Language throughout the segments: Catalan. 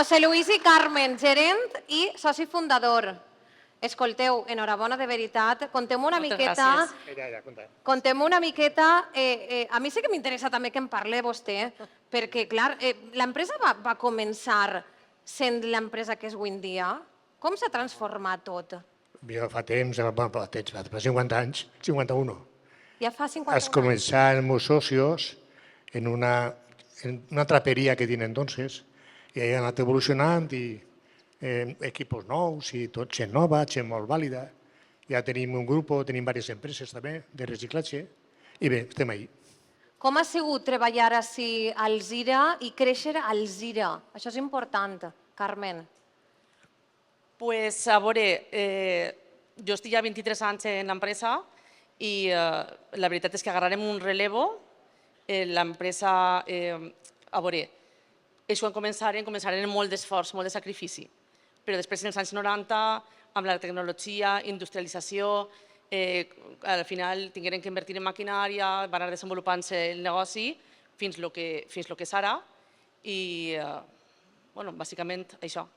José Luis i Carmen, gerent i soci fundador. Escolteu, enhorabona de veritat. Contem una miqueta... Contem una miqueta... A mi sí que m'interessa també que em parli vostè, perquè, clar, l'empresa va començar sent l'empresa que és avui en dia. Com s'ha transformat tot? Jo fa temps, fa 50 anys, 51. Ja fa 50 anys. Es començaron meus socios en una trapería que tienen entonces, i han anat evolucionant i equipos nous i tot, gent nova, gent molt vàlida. Ja tenim un grup, tenim diverses empreses també de reciclatge i bé, estem ahí. Com ha sigut treballar així a Alzira i créixer a Alzira? Això és important, Carmen. Pues, a veure, jo estic ja 23 anys en l'empresa i la veritat és que agarrarem un relevo. L'empresa, a veure, això començaren amb molt d'esforç, molt de sacrifici. Però després, en els anys 90, amb la tecnologia, industrialització, al final tingueren que invertir en maquinària, va anar desenvolupant-se el negoci fins el que és ara i, bàsicament, això.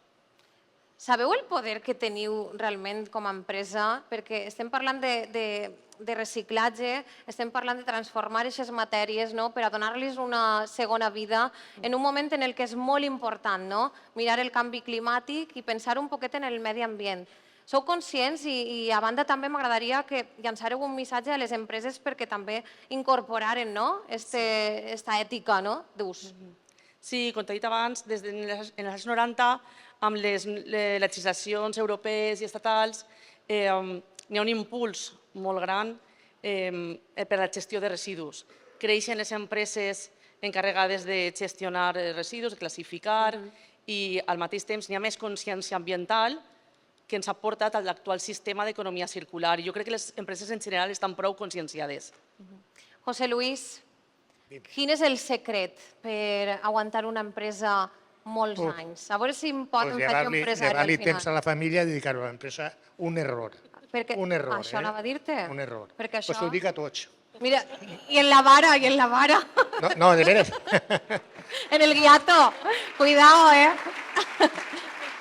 Sabeu el poder que teniu realment com a empresa? Perquè estem parlant de reciclatge, estem parlant de transformar aquestes matèries per a donar-los una segona vida en un moment en què és molt important mirar el canvi climàtic i pensar un poquet en el medi ambient. Sou conscients i a banda també m'agradaria que llançareu un missatge a les empreses perquè també incorporaren aquesta ètica d'ús. Sí, com t'he dit abans, des dels anys 90, amb les legislacions europees i estatals, hi ha un impuls molt gran per a la gestió de residus. Creixen les empreses encarregades de gestionar residus, de classificar, i al mateix temps hi ha més consciència ambiental que ens ha portat a l'actual sistema d'economia circular. Jo crec que les empreses en general estan prou conscienciades. José Luis, quin és el secret per aguantar una empresa molts anys? A veure si em faig empresari al Llevar-li final. temps a la família i dedicar-ho a l'empresa, un error. Un error. Això anava a dir-te? Un error. Perquè Pues ho dic a tots. Mira, i en la vara, i en la vara. No, de veres. En el guiato. Cuidao,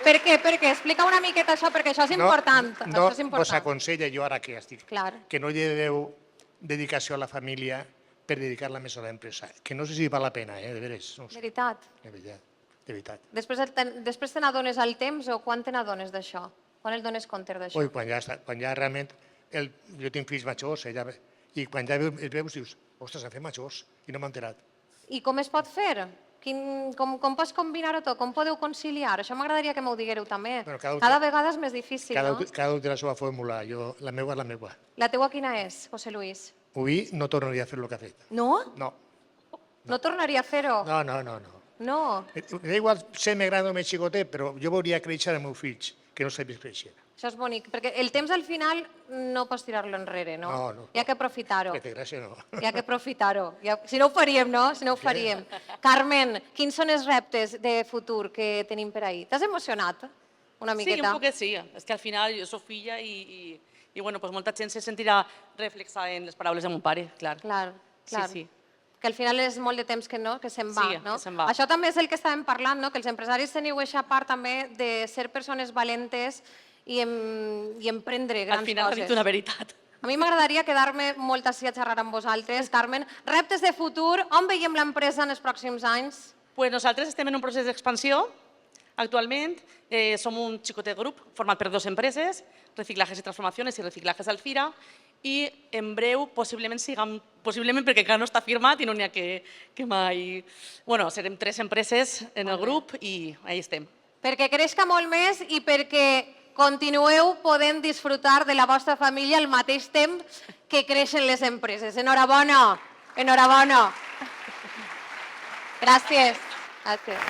Per què? Explica una miqueta això, perquè això és important. No vos aconsella jo ara que estic, Clar. que no lleveu dedicació a la família per dedicar-la més a l'empresa. Que no sé si val la pena, de veres. Veritat. De veritat. Després te n'adones al temps o quan te n'adones d'això? Quan et dones compte d'això? Ui, quan ja realment... Jo tinc fills majors, i quan ja els veus dius, ostres, s'han fet majors i no m'he enterat. I com es pot fer? Com pots combinar-ho tot? Com podeu conciliar? Això m'agradaria que m'ho diguereu també. Cada vegada és més difícil, no? Cada un té la seva fórmula. La meva és la meva. La teua quina és, José Luis? Avui no tornaria a fer el que ha fet. No? No. No tornaria a fer-ho? No. No? Da igual ser més gran o més xicotet, però jo veuria créixer els meus fills, que no s'ha vist créixer. Això és bonic, perquè el temps al final no pots tirar-lo enrere, no? No. Hi ha que aprofitar-ho. Que té gràcia, no. Hi ha que aprofitar-ho. Si no ho faríem, no? Si no ho faríem. Carmen, quins són els reptes de futur que tenim per ahí? T'has emocionat una miqueta? Sí, un poquet sí. És que al final jo soc filla i molta gent se sentirà reflexada en les paraules de mon pare, clar. Clar. Sí. Que al final és molt de temps que se'n va, no? que se'n va. Això també és el que estàvem parlant, no? Que els empresaris teniu aquesta part també de ser persones valentes i emprendre grans coses. Al final ha dit una veritat. A mi m'agradaria quedar-me molt així a xerrar amb vosaltres. Carmen, reptes de futur, on veiem l'empresa en els pròxims anys? Pues nosaltres estem en un procés d'expansió. Actualment som un xicotet grup format per 2 empreses, Reciclajes i Transformaciones i Reciclajes Alzira, i en breu possiblement perquè encara no està firmat i no n'hi ha que mai... Bueno, serem 3 empreses en el grup i ahí estem. Perquè creixca molt més i perquè continueu podent disfrutar de la vostra família al mateix temps que creixen les empreses. Enhorabona! Enhorabona! Gràcies. Gràcies.